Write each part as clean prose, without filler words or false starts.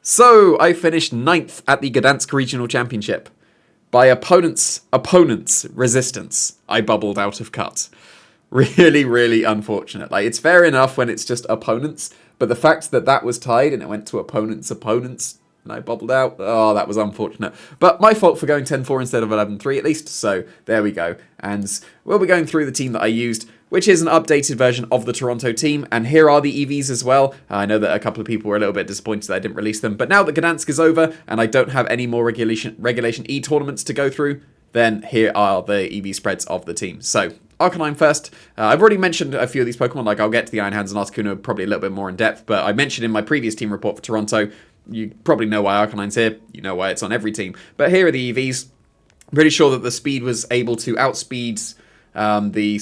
So, I finished 9th at the Gdansk Regional Championship. By opponent's resistance, I bubbled out of cut. Really, really unfortunate. Like, it's fair enough when it's just opponents, but the fact that that was tied and it went to opponents, and I bubbled out, oh, that was unfortunate. But my fault for going 10-4 instead of 11-3 at least, so there we go. And we'll be going through the team that I used, which is an updated version of the Toronto team, and here are the EVs as well. I know that a couple of people were a little bit disappointed that I didn't release them, but now that Gdansk is over, and I don't have any more Regulation E tournaments to go through, then here are the EV spreads of the team. So, Arcanine first. I've already mentioned a few of these Pokemon, like I'll get to the Iron Hands and Articuno probably a little bit more in depth, but I mentioned in my previous team report for Toronto, you probably know why Arcanine's here, you know why it's on every team, but here are the EVs. I'm pretty sure that the speed was able to outspeed the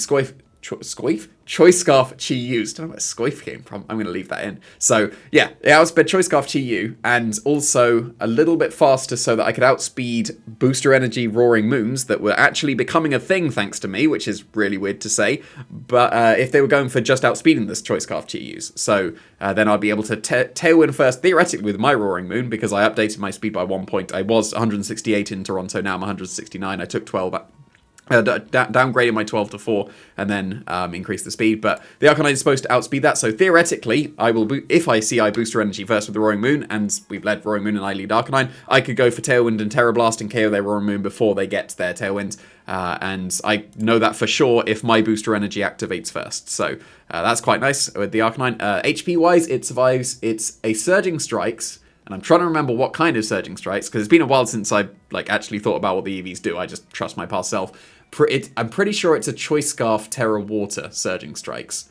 Choice Scarf Chi Yu. Don't know where Scoif came from. I'm going to leave that in. So, yeah, it outsped Choice Scarf Chi Yu, and also a little bit faster so that I could outspeed Booster Energy Roaring Moons that were actually becoming a thing thanks to me, which is really weird to say. But if they were going for just outspeeding this Choice Scarf Chi Yus. So then I'd be able to Tailwind first, theoretically, with my Roaring Moon, because I updated my speed by 1 point. I was 168 in Toronto, now I'm 169. I took 12 downgraded my 12 to 4 and then increased the speed, but the Arcanine is supposed to outspeed that, so theoretically I will if I see I booster energy first with the Roaring Moon, and we've led Roaring Moon and I lead Arcanine, I could go for Tailwind and Terra Blast and KO their Roaring Moon before they get their Tailwind, and I know that for sure if my booster energy activates first, so that's quite nice with the Arcanine. HP wise, it survives, it's a Surging Strikes, and I'm trying to remember what kind of Surging Strikes, because it's been a while since I actually thought about what the EVs do. I just trust my past self. I'm pretty sure it's a Choice Scarf Terra Water Surging Strikes.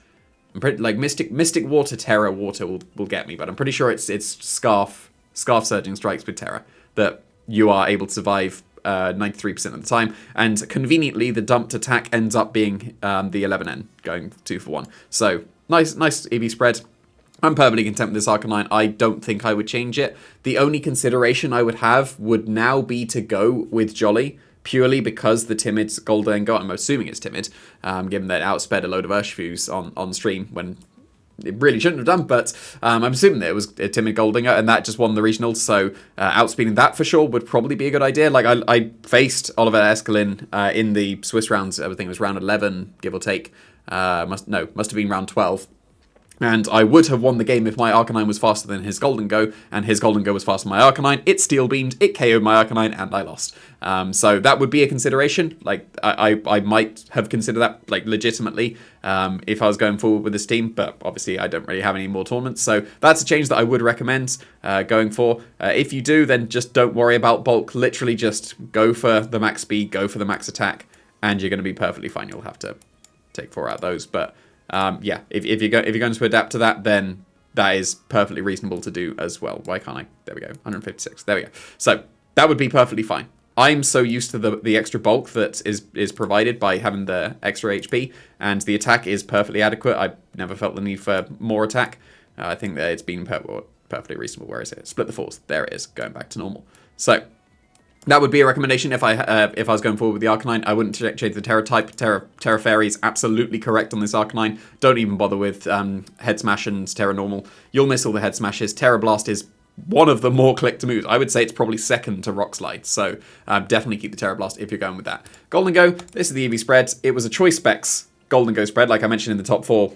I'm pretty Mystic Water Terra Water will get me, but I'm pretty sure it's Scarf Surging Strikes with Terra that you are able to survive 93% of the time, and conveniently the dumped attack ends up being the 11N going 2 for 1. So nice EV spread. I'm perfectly content with this Arcanine. I don't think I would change it. The only consideration I would have would now be to go with Jolly, purely because the timid Goldengo, I'm assuming it's timid, given that it outsped a load of Urshifu's on stream when it really shouldn't have done, but I'm assuming that it was a timid Goldinger, and that just won the regionals, so outspeeding that for sure would probably be a good idea. Like, I faced Oliver Escalin in the Swiss rounds, I think it was round 11, give or take. Must have been round 12. And I would have won the game if my Arcanine was faster than his Goldengo, and his Goldengo was faster than my Arcanine. It Steel Beamed, it KO'd my Arcanine, and I lost. So that would be a consideration. Like, I might have considered that, like, legitimately, if I was going forward with this team, but obviously I don't really have any more tournaments, so that's a change that I would recommend going for. If you do, then just don't worry about bulk. Literally just go for the max speed, go for the max attack, and you're going to be perfectly fine. You'll have to take 4 out of those, but yeah, if you're going to adapt to that, then that is perfectly reasonable to do as well. Why can't I? There we go, 156. There we go. So that would be perfectly fine. I'm so used to the extra bulk that is provided by having the extra HP, and the attack is perfectly adequate. I've never felt the need for more attack. I think that it's been perfectly reasonable. Where is it? Split the force. There it is, going back to normal. So that would be a recommendation if I was going forward with the Arcanine. I wouldn't change the Terra type. Terra Fairy is absolutely correct on this Arcanine. Don't even bother with Head Smash and Terra Normal. You'll miss all the Head Smashes. Terra Blast is one of the more clicked moves. I would say it's probably second to Rock Slide. So definitely keep the Terra Blast if you're going with that. Goldengo, this is the EV spread. It was a Choice Specs Goldengo spread, like I mentioned in the top 4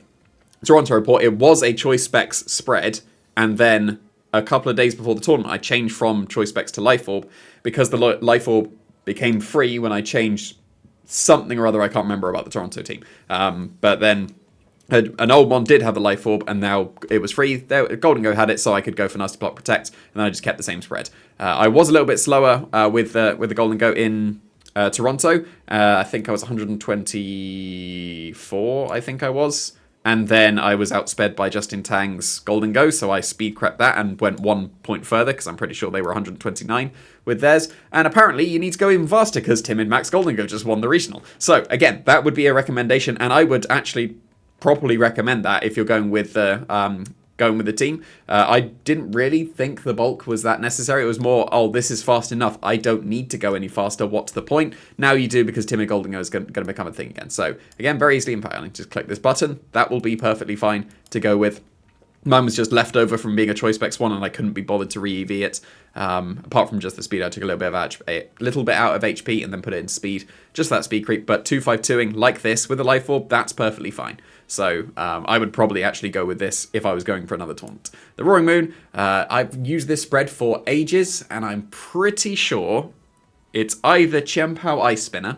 Toronto report. It was a Choice Specs spread, and then a couple of days before the tournament, I changed from Choice Specs to Life Orb, because the Life Orb became free when I changed something or other. I can't remember about the Toronto team. But then an old one did have the Life Orb, and now it was free. Goldengo had it, so I could go for Nasty Block Protect, and then I just kept the same spread. I was a little bit slower with the Goldengo in Toronto. I think I was 124, I think I was. And then I was outsped by Justin Tang's Goldengo, so I speed crept that and went 1 point further, because I'm pretty sure they were 129 with theirs. And apparently you need to go even faster, because Timid Max Goldengo just won the regional. So again, that would be a recommendation, and I would actually properly recommend that if you're going with the team. I didn't really think the bulk was that necessary. It was more, oh, this is fast enough. I don't need to go any faster. What's the point? Now you do, because Timid Goldengo is going to become a thing again. So again, very easily empowering. Just click this button. That will be perfectly fine to go with. Mine was just left over from being a Choice Specs one, and I couldn't be bothered to re-EV it. Apart from just the speed, I took a little bit out of HP and then put it in speed, just that speed creep. But 252ing like this with a Life Orb, that's perfectly fine. So I would probably actually go with this if I was going for another taunt. The Roaring Moon, I've used this spread for ages, and I'm pretty sure it's either Chien-Pao Ice Spinner.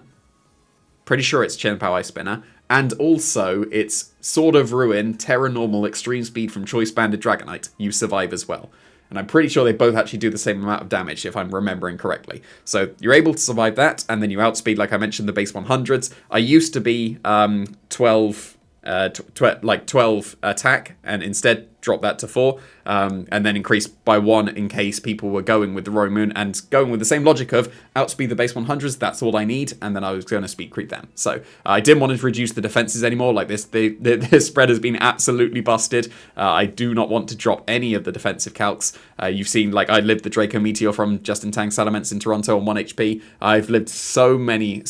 Pretty sure it's Chien-Pao Ice Spinner. And also, it's Sword of Ruin, Terra Normal, Extreme Speed from Choice Banded Dragonite. You survive as well. And I'm pretty sure they both actually do the same amount of damage, if I'm remembering correctly. So you're able to survive that, and then you outspeed, like I mentioned, the base 100s. I used to be 12 attack, and instead drop that to 4, and then increase by 1 in case people were going with the Roaring Moon and going with the same logic of outspeed the base 100s, that's all I need, and then I was going to speed creep them. So I didn't want to reduce the defenses anymore. Like this spread has been absolutely busted. I do not want to drop any of the defensive calcs. You've seen, like, I lived the Draco Meteor from Justin Tang Salamence in Toronto on 1 HP. I've lived so many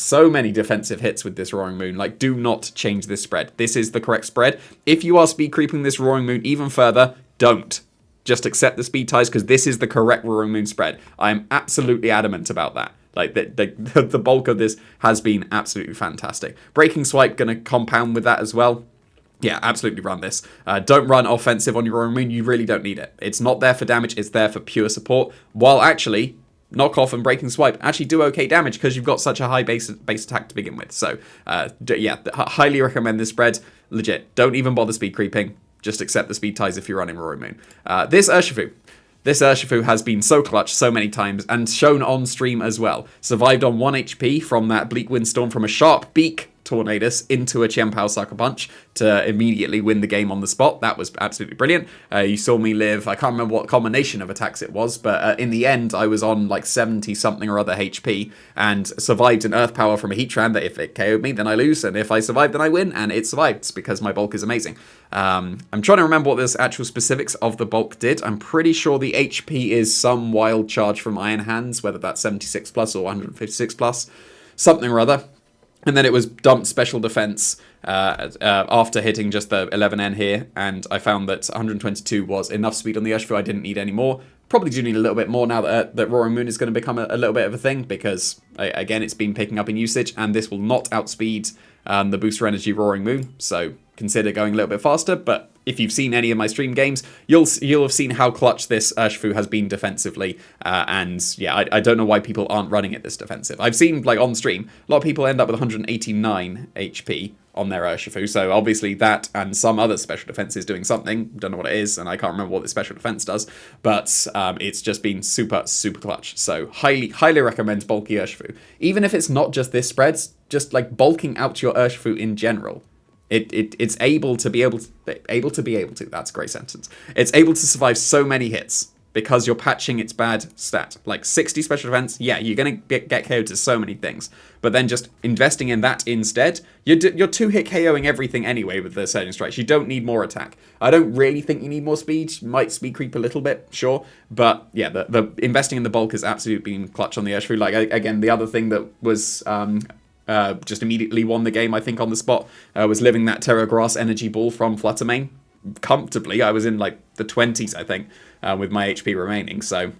defensive hits with this Roaring Moon. Like, do not change this spread. This is the correct spread. If you are speed creeping this Roaring Moon even further, don't. Just accept the speed ties, because this is the correct Roaring Moon spread. I am absolutely adamant about that. Like, the bulk of this has been absolutely fantastic. Breaking Swipe, going to compound with that as well. Yeah, absolutely run this. Don't run offensive on your Roaring Moon. You really don't need it. It's not there for damage. It's there for pure support. While actually, Knock Off and Breaking Swipe actually do okay damage because you've got such a high base attack to begin with. So, yeah, highly recommend this spread. Legit. Don't even bother speed creeping. Just accept the speed ties if you're running Roaring Moon. This Urshifu has been so clutch so many times and shown on stream as well. Survived on 1 HP from that Bleak Windstorm from a Sharp Beak Tornadus into a Chien-Pao Sucker Punch to immediately win the game on the spot. That was absolutely brilliant. You saw me live, I can't remember what combination of attacks it was, but in the end I was on like 70 something or other HP and survived an Earth Power from a Heatran that if it KO'd me then I lose, and if I survive then I win, and it survived because my bulk is amazing. I'm trying to remember what this actual specifics of the bulk did. I'm pretty sure the HP is some wild charge from Iron Hands, whether that's 76 plus or 156 plus, something or other. And then it was dumped special defense after hitting just the 11N here, and I found that 122 was enough speed on the Urshifu. I didn't need any more. Probably do need a little bit more now that Roaring Moon is going to become a little bit of a thing, because, again, it's been picking up in usage, and this will not outspeed the Booster Energy Roaring Moon, so consider going a little bit faster. But if you've seen any of my stream games, you'll have seen how clutch this Urshifu has been defensively, and yeah, I don't know why people aren't running it this defensive. I've seen, like, on stream, a lot of people end up with 189 HP on their Urshifu, so obviously that and some other special defense is doing something. Don't know what it is, and I can't remember what the special defense does, but it's just been super clutch. So highly recommend bulky Urshifu. Even if it's not just this spreads, just like bulking out your Urshifu in general. It's able to be able to, that's a great sentence. It's able to survive so many hits because you're patching its bad stat. Like 60 special defense, yeah, you're going to get KO'd to so many things. But then just investing in that instead, you're 2-hit KOing everything anyway with the Surging Strikes. You don't need more attack. I don't really think you need more speed. You might speed creep a little bit, sure. But yeah, the investing in the bulk has absolutely been clutch on the Urshifu. Like, again, the other thing that was just immediately won the game, I think, on the spot, was living that Terra Grass Energy Ball from Fluttermane comfortably. I was in like the 20s, I think, with my HP remaining. So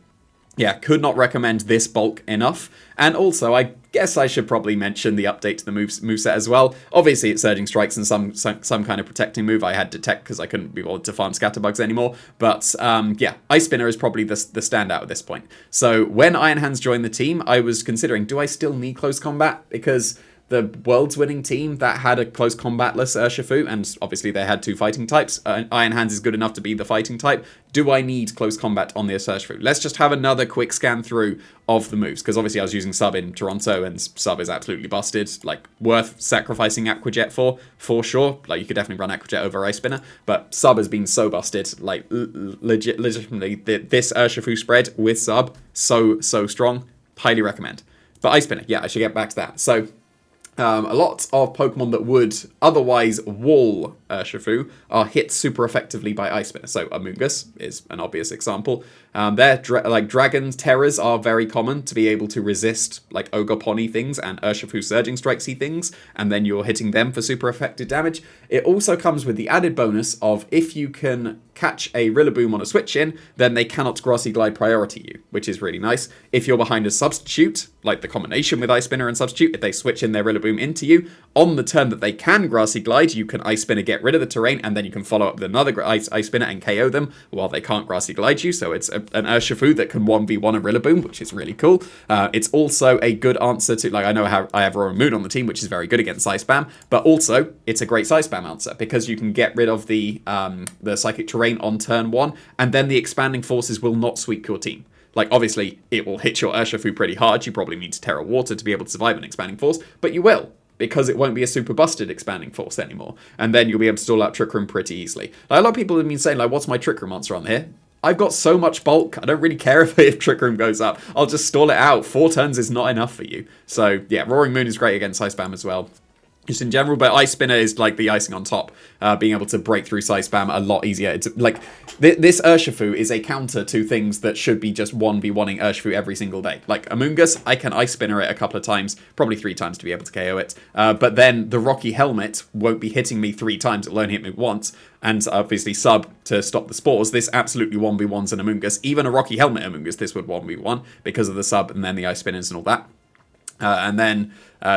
yeah, could not recommend this bulk enough. And also, I guess I should probably mention the update to the moveset as well. Obviously, it's Surging Strikes and some kind of protecting move. I had Detect because I couldn't be bothered to farm Scatterbugs anymore. But yeah, Ice Spinner is probably the standout at this point. So when Iron Hands joined the team, I was considering, do I still need close combat? Because the world's winning team that had a close combatless Urshifu, and obviously they had 2 fighting types. Iron Hands is good enough to be the fighting type. Do I need close combat on this Urshifu? Let's just have another quick scan through of the moves, because obviously I was using Sub in Toronto, and Sub is absolutely busted. Like, worth sacrificing Aquajet for sure. Like, you could definitely run Aquajet over Ice Spinner, but Sub has been so busted. Like, legitimately, this Urshifu spread with Sub, so strong. Highly recommend. But Ice Spinner, yeah, I should get back to that. So a lot of Pokemon that would otherwise wall Urshifu are hit super effectively by Ice Spinner. So Amoonguss is an obvious example. Like Dragons, Terrors are very common to be able to resist like Ogre-Pony things and Urshifu Surging Strikesy things, and then you're hitting them for super effective damage. It also comes with the added bonus of if you can catch a Rillaboom on a switch in, then they cannot Grassy Glide priority you, which is really nice. If you're behind a substitute, like the combination with Ice Spinner and Substitute, if they switch in their Rillaboom into you, on the turn that they can Grassy Glide, you can Ice Spinner, get rid of the terrain, and then you can follow up with another Ice Spinner and KO them while they can't Grassy Glide you. So it's an Urshifu that can 1v1 a Rillaboom, which is really cool. It's also a good answer to, like, I know I have Roaring Moon on the team, which is very good against Ice Spam, but also it's a great Ice Spam answer because you can get rid of the Psychic Terrain on turn 1, and then the Expanding Forces will not sweep your team. Like, obviously, it will hit your Urshifu pretty hard. You probably need to Terra Water to be able to survive an Expanding Force, but you will, because it won't be a super busted Expanding Force anymore. And then you'll be able to stall out Trick Room pretty easily. Like, a lot of people have been saying, like, what's my Trick Room answer on here? I've got so much bulk, I don't really care if Trick Room goes up. I'll just stall it out. 4 turns is not enough for you. So, yeah, Roaring Moon is great against Ice Spam as well. Just in general, but Ice Spinner is like the icing on top, being able to break through Ice Spam a lot easier. It's like, this Urshifu is a counter to things that should be just 1v1ing Urshifu every single day. Like Amoonguss, I can Ice Spinner it a couple of times, probably 3 times to be able to KO it, but then the Rocky Helmet won't be hitting me 3 times, it'll only hit me once, and obviously Sub to stop the spores. This absolutely 1v1s an Amoonguss. Even a Rocky Helmet Amoonguss, this would 1v1 because of the Sub and then the Ice Spinners and all that. And then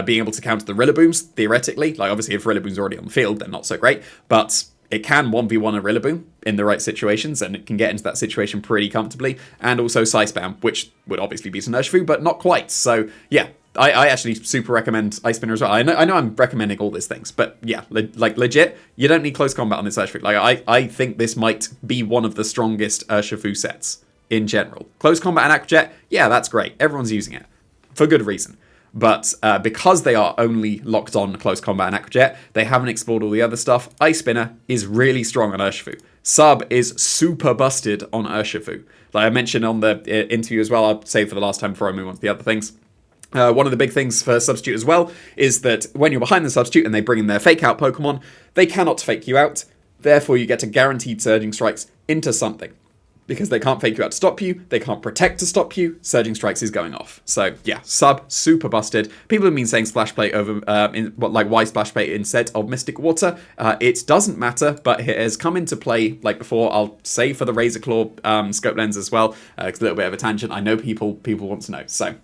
being able to counter the Rillabooms, theoretically. Like, obviously, if Rillaboom's already on the field, they're not so great. But it can 1v1 a Rillaboom in the right situations, and it can get into that situation pretty comfortably. And also Ice Spam, which would obviously beat an Urshifu, but not quite. So, yeah, I actually super recommend Ice Spinner as well. I know I'm recommending all these things, but yeah, like legit, you don't need close combat on this Urshifu. Like, I think this might be one of the strongest Urshifu sets in general. Close combat and Aquajet, yeah, that's great. Everyone's using it. For good reason. But because they are only locked on Close Combat and Aquajet, they haven't explored all the other stuff. Ice Spinner is really strong on Urshifu. Sub is super busted on Urshifu. Like I mentioned on the interview as well, I'll save for the last time before I move on to the other things. One of the big things for Substitute as well is that when you're behind the Substitute and they bring in their Fake Out Pokemon, they cannot fake you out. Therefore, you get a guaranteed Surging Strikes into something. Because they can't fake you out to stop you, they can't protect to stop you, Surging Strikes is going off. So yeah, Sub, super busted. People have been saying Splash Plate over, why Splash Plate instead of Mystic Water. It doesn't matter, but it has come into play, like before, I'll say for the Razor Claw Scope Lens as well. It's a little bit of a tangent, I know people want to know. So,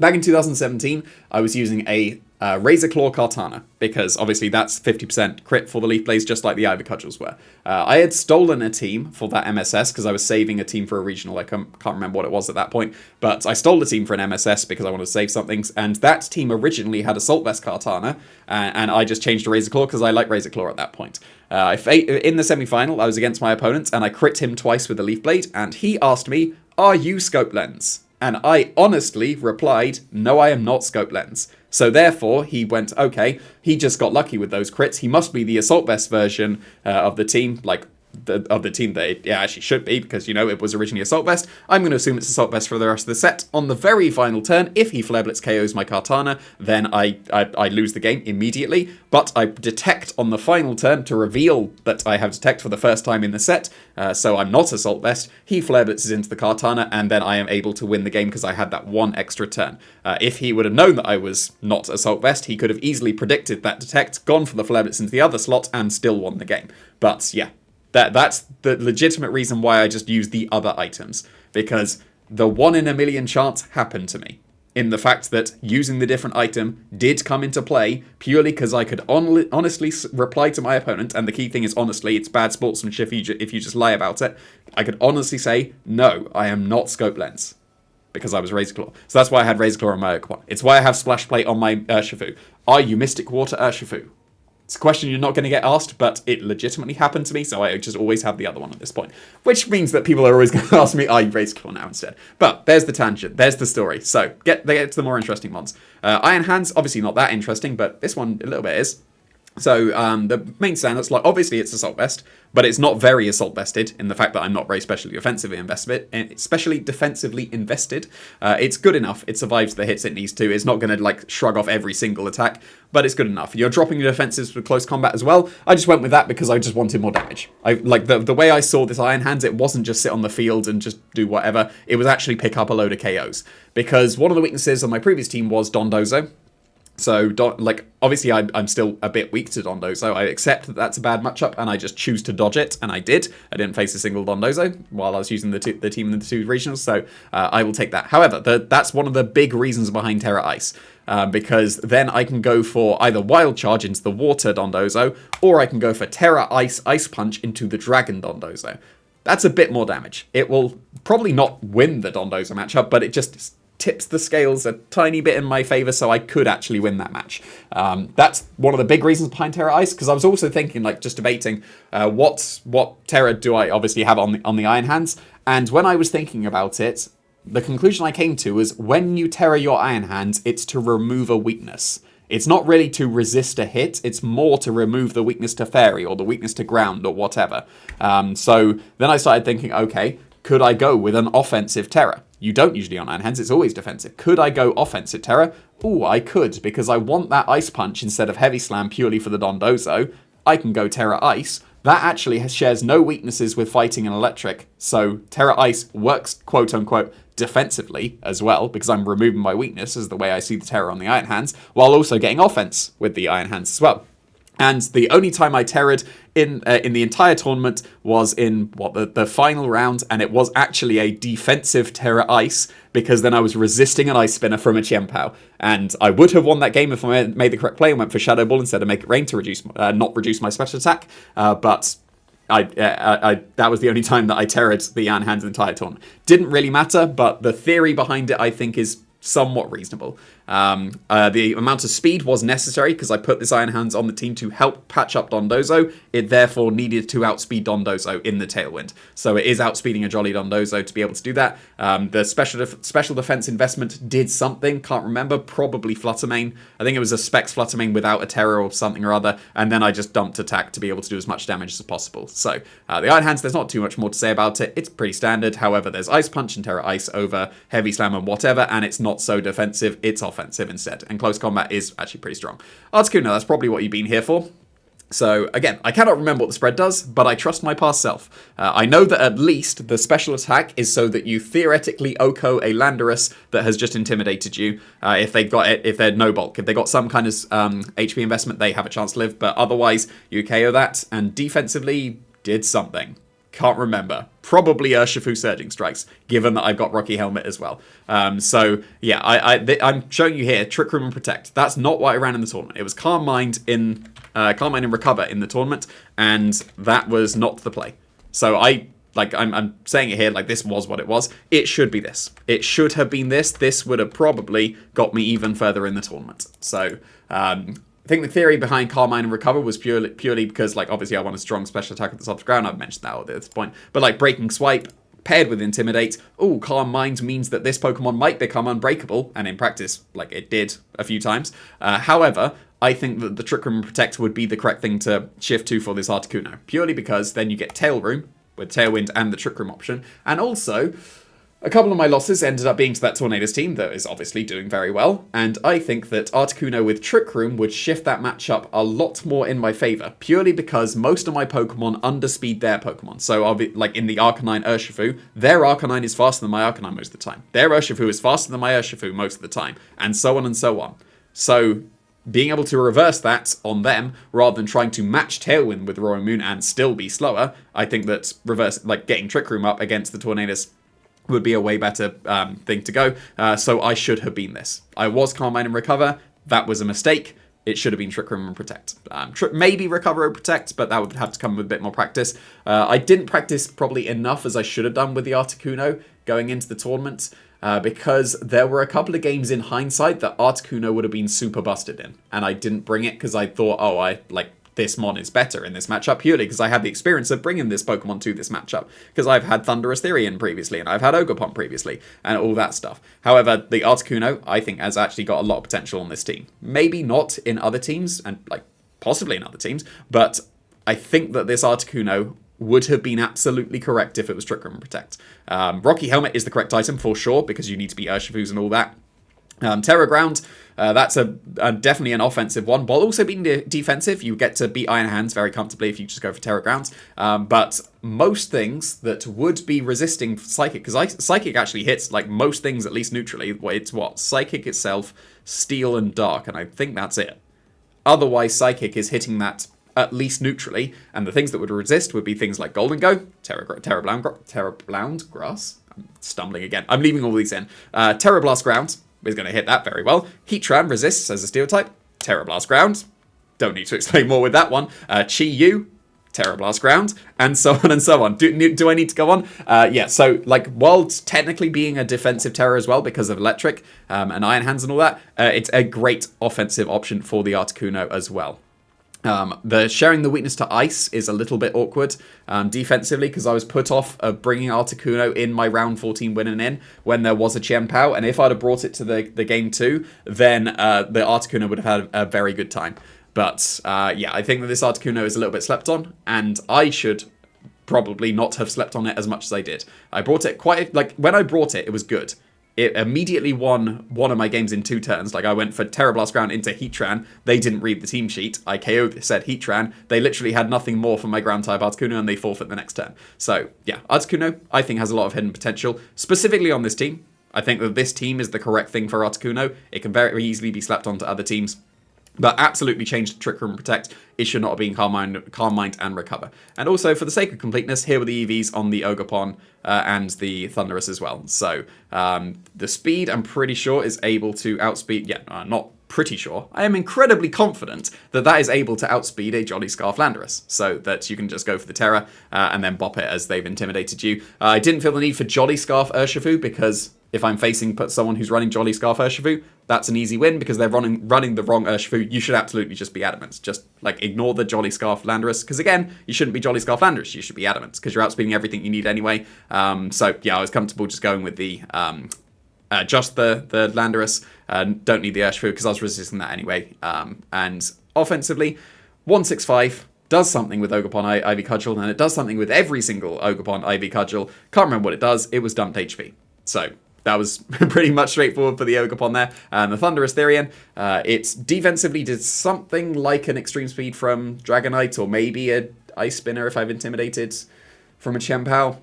back in 2017, I was using a Razor Claw Kartana, because obviously that's 50% crit for the Leaf Blaze, just like the Ivy Cudgels were. I had stolen a team for that MSS, because I was saving a team for a regional. I can't remember what it was at that point, but I stole a team for an MSS because I wanted to save something, and that team originally had Assault Vest Kartana, and I just changed to Razor Claw because I like Razor Claw at that point. In the semi-final, I was against my opponent, and I crit him twice with the Leaf Blade, and he asked me, "Are you Scope Lens?" And I honestly replied, "No, I am not Scope Lens." So therefore, he went, okay, he just got lucky with those crits. He must be the Assault Vest version of the team, like of the team that it actually should be, because, you know, it was originally Assault Vest. I'm going to assume it's Assault Vest for the rest of the set. On the very final turn, if he Flare Blitz KOs my Kartana, then I lose the game immediately. But I detect on the final turn to reveal that I have detect for the first time in the set, so I'm not Assault Vest. He Flare Blitzes into the Kartana, and then I am able to win the game because I had that one extra turn. If he would have known that I was not Assault Vest, he could have easily predicted that detect, gone for the Flare Blitz into the other slot, and still won the game. But yeah. That's the legitimate reason why I just use the other items, because the 1 in a million chance happened to me, in the fact that using the different item did come into play purely because I could honestly reply to my opponent, and the key thing is honestly, it's bad sportsmanship if you just lie about it. I could honestly say, no, I am not Scope Lens, because I was Razor Claw. So that's why I had Razor Claw on my Pokemon. It's why I have Splash Plate on my Urshifu. Are you Mystic Water Urshifu? It's a question you're not going to get asked, but it legitimately happened to me, so I just always have the other one at this point. Which means that people are always going to ask me, are you Razor Claw now instead? But there's the tangent, there's the story. So, get to the more interesting ones. Iron Hands, obviously not that interesting, but this one a little bit is. So, the main standouts, like, obviously it's Assault Vest, but it's not very Assault Vested in the fact that I'm not very specially defensively invested. It's good enough. It survives the hits it needs to. It's not going to, like, shrug off every single attack, but it's good enough. You're dropping your defensives for close combat as well. I just went with that because I just wanted more damage. The way I saw this Iron Hands, it wasn't just sit on the field and just do whatever. It was actually pick up a load of KOs. Because one of the weaknesses on my previous team was Dondozo. So, obviously, I'm still a bit weak to Dondozo. I accept that that's a bad matchup, and I just choose to dodge it, and I did. I didn't face a single Dondozo while I was using the team in the 2 regionals, so I will take that. However, that's one of the big reasons behind Terra Ice, because then I can go for either Wild Charge into the Water Dondozo, or I can go for Terra Ice Ice Punch into the Dragon Dondozo. That's a bit more damage. It will probably not win the Dondozo matchup, but it just tips the scales a tiny bit in my favor, so I could actually win that match. That's one of the big reasons behind Terra Ice, because I was also thinking, just debating what Terra do I obviously have on the Iron Hands, and when I was thinking about it, the conclusion I came to was when you Terra your Iron Hands, it's to remove a weakness. It's not really to resist a hit, it's more to remove the weakness to Fairy or the weakness to Ground or whatever. So then I started thinking, okay, could I go with an offensive Terra? You don't usually on Iron Hands, it's always defensive. Could I go offensive Terra? Ooh, I could, because I want that Ice Punch instead of Heavy Slam purely for the Dondozo. I can go Terra Ice. That actually shares no weaknesses with Fighting and Electric, so Terra Ice works quote-unquote defensively as well, because I'm removing my weakness as the way I see the Terra on the Iron Hands, while also getting offense with the Iron Hands as well. And the only time I terrored in the entire tournament was in the final round, and it was actually a defensive Terra Ice, because then I was resisting an Ice Spinner from a Qianpao, and I would have won that game if I made the correct play and went for Shadow Ball instead of Make It Rain to not reduce my special attack. But that was the only time that I terrored the Iron Hands the entire tournament. Didn't really matter, but the theory behind it I think is somewhat reasonable. The amount of speed was necessary because I put this Iron Hands on the team to help patch up Dondozo. It therefore needed to outspeed Dondozo in the Tailwind. So it is outspeeding a Jolly Dondozo to be able to do that. The special defense investment did something, can't remember, probably Fluttermane. I think it was a Specs Fluttermane without a Terror or something or other, and then I just dumped attack to be able to do as much damage as possible. So the Iron Hands, there's not too much more to say about it. It's pretty standard. However, there's Ice Punch and Terra Ice over Heavy Slam and whatever, and it's not so defensive, it's offensive instead. And close combat is actually pretty strong. Articuno, that's probably what you've been here for. So again, I cannot remember what the spread does, but I trust my past self. I know that at least the special attack is so that you theoretically Oko a Landorus that has just intimidated you. If they're no bulk, if they got some kind of HP investment, they have a chance to live. But otherwise, you KO that, and defensively did something. Can't remember. Probably Urshifu Surging Strikes, given that I've got Rocky Helmet as well. So yeah, I'm showing you here Trick Room and Protect. That's not what I ran in the tournament. It was Calm Mind and Recover in the tournament, and that was not the play. So I'm saying it here like this was what it was. It should be this. It should have been this. This would have probably got me even further in the tournament. So I think the theory behind Calm Mind and Recover was purely because, obviously I want a strong special attack at the top of the ground. I've mentioned that at this point. But, Breaking Swipe paired with Intimidate, Calm Mind means that this Pokemon might become unbreakable, and in practice, it did a few times. However, I think that the Trick Room and Protect would be the correct thing to shift to for this Articuno, purely because then you get Tail Room with Tailwind and the Trick Room option, and also a couple of my losses ended up being to that Tornadus team that is obviously doing very well, and I think that Articuno with Trick Room would shift that matchup a lot more in my favour, purely because most of my Pokemon underspeed their Pokemon. So, in the Arcanine Urshifu, their Arcanine is faster than my Arcanine most of the time. Their Urshifu is faster than my Urshifu most of the time, and so on and so on. So, being able to reverse that on them, rather than trying to match Tailwind with Roaring Moon and still be slower, I think that getting Trick Room up against the Tornadus would be a way better thing to go. So I should have been this. I was Calm Mind and Recover. That was a mistake. It should have been Trick Room and Protect. Maybe Recover or Protect, but that would have to come with a bit more practice. I didn't practice probably enough as I should have done with the Articuno going into the tournament, because there were a couple of games in hindsight that Articuno would have been super busted in, and I didn't bring it because I thought, this mon is better in this matchup, purely because I had the experience of bringing this Pokemon to this matchup, because I've had Thundurus Therian previously, and I've had Ogerpon previously, and all that stuff. However, the Articuno, I think, has actually got a lot of potential on this team. Maybe not in other teams, and possibly in other teams, but I think that this Articuno would have been absolutely correct if it was Trick Room and Protect. Rocky Helmet is the correct item for sure, because you need to beat Urshifus and all that. Terra Ground, that's definitely an offensive one. While also being defensive, you get to beat Iron Hands very comfortably if you just go for Terra Ground. But most things that would be resisting Psychic, because Psychic actually hits like most things, at least neutrally. It's what? Psychic itself, Steel, and Dark, and I think that's it. Otherwise, Psychic is hitting that at least neutrally, and the things that would resist would be things like Golden Go, Terra Blound Grass. I'm stumbling again. I'm leaving all these in. Terra Blast Ground is going to hit that very well. Heatran resists as a steel type. Terra Blast Ground. Don't need to explain more with that one. Chi Yu. Terra Blast Ground. And so on and so on. Do I need to go on? Yeah, so like while technically being a defensive Terra as well because of Electric and Iron Hands and all that, it's a great offensive option for the Articuno as well. The sharing the weakness to ice is a little bit awkward defensively because I was put off of bringing Articuno in my round 14 win and in when there was a Chien-Pao, and if I'd have brought it to the game 2, then the Articuno would have had a very good time. But yeah, I think that this Articuno is a little bit slept on, and I should probably not have slept on it as much as I did. I brought it when I brought it, it was good. It immediately won one of my games in 2 turns. Like, I went for Terra Blast Ground into Heatran. They didn't read the team sheet. I KO'd said Heatran. They literally had nothing more from my ground type Articuno, and they forfeit the next turn. So, yeah, Articuno, I think, has a lot of hidden potential. Specifically on this team. I think that this team is the correct thing for Articuno. It can very easily be slapped onto other teams. But absolutely change the Trick Room and Protect. It should not be in Calm Mind and Recover. And also, for the sake of completeness, here were the EVs on the Ogerpon and the Thunderous as well. So, the speed, I'm pretty sure, is able to outspeed... Yeah, not pretty sure. I am incredibly confident that that is able to outspeed a Jolly Scarf Landorus. So that you can just go for the Terra and then bop it as they've intimidated you. I didn't feel the need for Jolly Scarf Urshifu because... if I'm facing someone who's running Jolly Scarf Urshifu, that's an easy win because they're running the wrong Urshifu. You should absolutely just be Adamant. Just, like, ignore the Jolly Scarf Landorus. Because, again, you shouldn't be Jolly Scarf Landorus. You should be Adamant because you're outspeeding everything you need anyway. So, yeah, I was comfortable just going with the... just the Landorus. Don't need the Urshifu because I was resisting that anyway. And offensively, 165... does something with Ogerpon Ivy Cudgel, and it does something with every single Ogerpon Ivy Cudgel. Can't remember what it does. It was dumped HP. So... that was pretty much straightforward for the Ogerpon there. And the Thunderous Therian, it defensively did something like an Extreme Speed from Dragonite, or maybe a Ice Spinner if I've Intimidated from a Chien-Pao.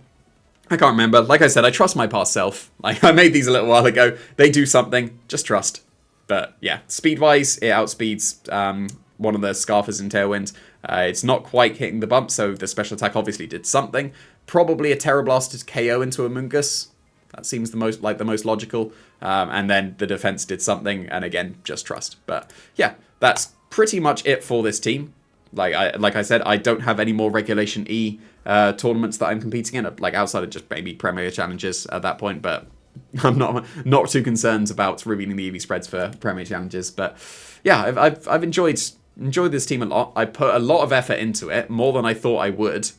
I can't remember. Like I said, I trust my past self. Like, I made these a little while ago. They do something. Just trust. But yeah, speed-wise, it outspeeds one of the Scarfers in Tailwind. It's not quite hitting the bump, so the special attack obviously did something. Probably a Terra Blaster's KO into a Mungus. That seems the most logical. And then the defense did something, and again, just trust. But yeah, that's pretty much it for this team. Like I said, I don't have any more Regulation E tournaments that I'm competing in, like outside of just maybe Premier Challenges at that point. But I'm not too concerned about revealing the EV spreads for Premier Challenges. But yeah, I've enjoyed this team a lot. I put a lot of effort into it, more than I thought I would.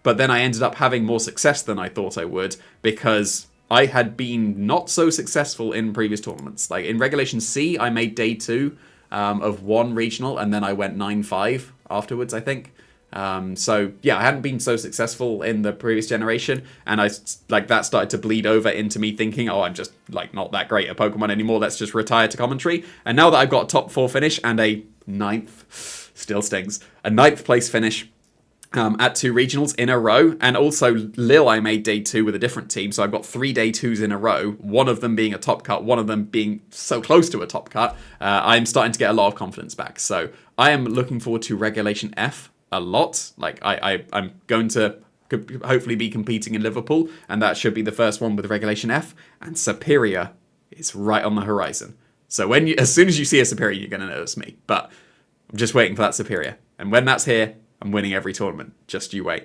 But then I ended up having more success than I thought I would because I had been not so successful in previous tournaments. Like in Regulation C, I made day 2 of 1 regional, and then I went 9-5 afterwards, I think. So yeah, I hadn't been so successful in the previous generation, and that started to bleed over into me thinking, oh, I'm just like not that great at Pokemon anymore. Let's just retire to commentary. And now that I've got a top 4 finish and a 9th, still stings, a 9th place finish. At 2 regionals in a row, and also Lille I made day 2 with a different team, so I've got 3 day 2s in a row, one of them being a top cut, one of them being so close to a top cut. I'm starting to get a lot of confidence back, so I am looking forward to Regulation F a lot. Like I'm going to hopefully be competing in Liverpool, and that should be the first one with Regulation F, and Superior is right on the horizon. So as soon as you see a Superior, you're going to notice me, but I'm just waiting for that Superior, and when that's here, I'm winning every tournament. Just you wait.